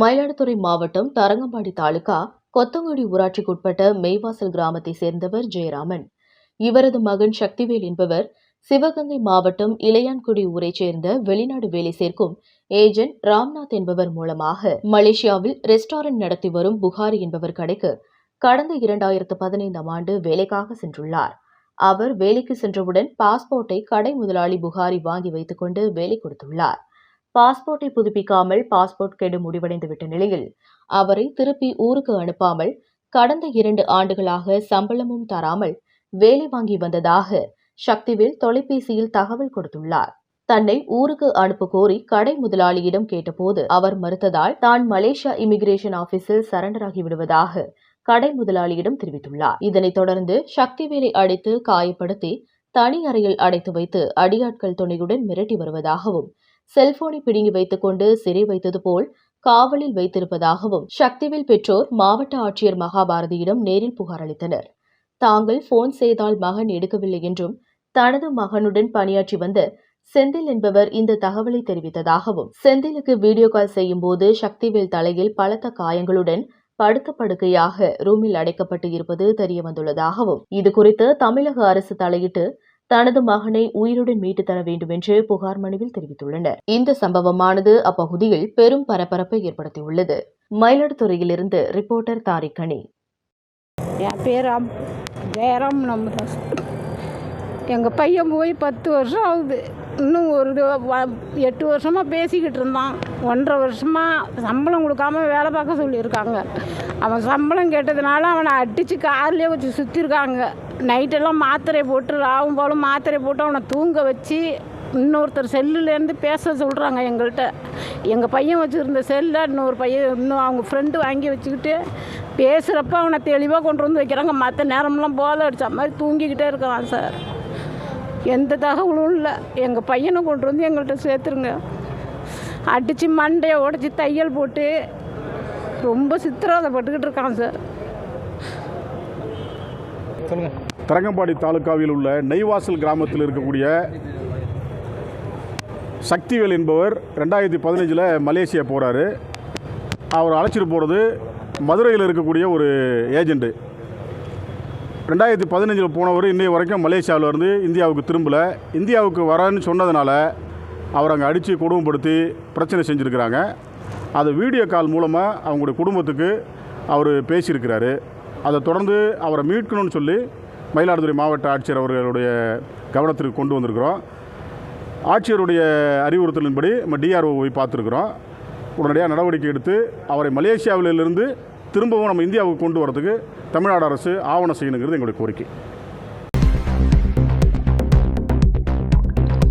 மயிலாடுதுறை மாவட்டம் தரங்கம்பாடி தாலுகா கொத்தங்குடி ஊராட்சிக்குட்பட்ட மெய்வாசல் கிராமத்தைச் சேர்ந்தவர் ஜெயராமன். இவரது மகன் சக்திவேல் என்பவர் சிவகங்கை மாவட்டம் இளையான்குடி ஊரைச் சேர்ந்த வெளிநாடு வேலை சேர்க்கும் ஏஜென்ட் ராம்நாத் என்பவர் மூலமாக மலேசியாவில் ரெஸ்டாரண்ட் நடத்தி வரும் புகாரி என்பவர் கடைக்கு கடந்த 2015ஆம் ஆண்டு வேலைக்காக சென்றுள்ளார். அவர் வேலைக்கு சென்றவுடன் பாஸ்போர்ட்டை கடை முதலாளி புகாரி வாங்கி வைத்துக் கொண்டு வேலை கொடுத்துள்ளார். பாஸ்போர்ட்டை புதுப்பிக்காமல் பாஸ்போர்ட் கெடு முடிவடைந்துவிட்ட நிலையில் அவரை திருப்பி ஊருக்கு அனுப்பாமல் கடந்த 2 ஆண்டுகளாக சம்பளமும் தராமல் வேலை வாங்கி வந்ததாக சக்திவேல் தொலைபேசியில் தகவல் கொடுத்துள்ளார். தன்னை ஊருக்கு அனுப்ப கோரி கடை முதலாளியிடம் கேட்டபோது அவர் மறுத்ததால் தான் மலேசியா இமிகிரேஷன் ஆபீஸில் சரண்டர் ஆகிவிடுவதாக கடை முதலாளியிடம் தெரிவித்துள்ளார். இதனைத் தொடர்ந்து சக்திவேலை அடித்து காயப்படுத்தி தனி அறையில் அடைத்து வைத்து அடியாட்கள் துணையுடன் மிரட்டி வருவதாகவும் செல்போனை பிடுங்கி வைத்துக் கொண்டு சிறை வைத்தது போல் காவலில் வைத்திருப்பதாகவும் சக்திவேல் பெற்றோர் மாவட்ட ஆட்சியர் மகாபாரதியிடம் நேரில் புகார் அளித்தனர். தாங்கள் போன் செய்தால் மகன் எடுக்கவில்லை என்றும் தனது மகனுடன் பணியாற்றி வந்த செந்தில் என்பவர் இந்த தகவலை தெரிவித்ததாகவும் செந்திலுக்கு வீடியோ கால் செய்யும் போது சக்திவேல் தலையில் பலத்த காயங்களுடன் படுத்த படுக்கையாக ரூமில் அடைக்கப்பட்டு இருப்பது தெரியவந்துள்ளதாகவும் இதுகுறித்து தமிழக அரசு தலையிட்டு தனது மகனை உயிருடன் மீட்டு தர வேண்டும் என்று புகார் மனுவில் தெரிவித்துள்ளனர். இந்த சம்பவமானது அப்பகுதியில் பெரும் பரபரப்பை ஏற்படுத்தியுள்ளது. மயிலாடுதுறையிலிருந்து ரிப்போர்ட்டர் தாரிகனி. என் பேர் ஜெயராம். எங்கள் பையன் போய் 10 வருஷம் ஆகுது. இன்னும் ஒரு 8 வருஷமாக பேசிக்கிட்டு இருந்தான். 1.5 வருஷமாக சம்பளம் கொடுக்காம வேலை பார்க்க சொல்லியிருக்காங்க. அவன் சம்பளம் கேட்டதுனால அவனை அடித்து கார்லேயே வச்சு சுற்றிருக்காங்க. நைட்டெல்லாம் மாத்திரை போட்டு ராவும் போலும் மாத்திரை போட்டு அவனை தூங்க வச்சு இன்னொருத்தர் செல்லுலேருந்து பேச சொல்கிறாங்க எங்கள்கிட்ட. எங்கள் பையன் வச்சுருந்த செல்லை இன்னொரு பையன் அவங்க ஃப்ரெண்டு வாங்கி வச்சுக்கிட்டு பேசுகிறப்ப அவனை தெளிவாக கொண்டு வந்து வைக்கிறாங்க. மற்ற நேரம்லாம் போதை அடித்த மாதிரி தூங்கிக்கிட்டே இருக்கான் சார். எந்த தகவலும் இல்லை. எங்கள் பையனை கொண்டு வந்து எங்கள்கிட்ட சேர்த்துருங்க. அடித்து மண்டையை உடச்சி தையல் போட்டு ரொம்ப சித்திரவதைப்பட்டுக்கிட்டு இருக்கான் சார். தரங்கம்பாடி தாலுகாவில் உள்ள நெய்வாசல் கிராமத்தில் இருக்கக்கூடிய சக்திவேல் என்பவர் 2015 மலேசியா போகிறாரு. அவர் அழைச்சிட்டு போகிறது மதுரையில் இருக்கக்கூடிய ஒரு ஏஜெண்ட்டு. 2015 போனவர் இன்னைய வரைக்கும் மலேசியாவில் இருந்து இந்தியாவுக்கு திரும்பலை. இந்தியாவுக்கு வரேன்னு சொன்னதுனால அவர் அங்கே அடித்து கொடுமைப்படுத்தி பிரச்சனை செஞ்சுருக்கிறாங்க. அது வீடியோ கால் மூலமாக அவங்களுடைய குடும்பத்துக்கு அவர் பேசியிருக்கிறாரு. அதை தொடர்ந்து அவரை மீட்கணும்னு சொல்லி மயிலாடுதுறை மாவட்ட ஆட்சியர் அவர்களுடைய கவனத்திற்கு கொண்டு வந்திருக்கிறோம். ஆட்சியருடைய அறிவுறுத்தலின்படி நம்ம டிஆர்ஓவை பார்த்துருக்குறோம். உடனடியாக நடவடிக்கை எடுத்து அவரை மலேசியாவிலிருந்து திரும்பவும் நம்ம இந்தியாவுக்கு கொண்டு வரதுக்கு தமிழ்நாடு அரசு ஆவணம் செய்யணுங்கிறது எங்களுடைய கோரிக்கை.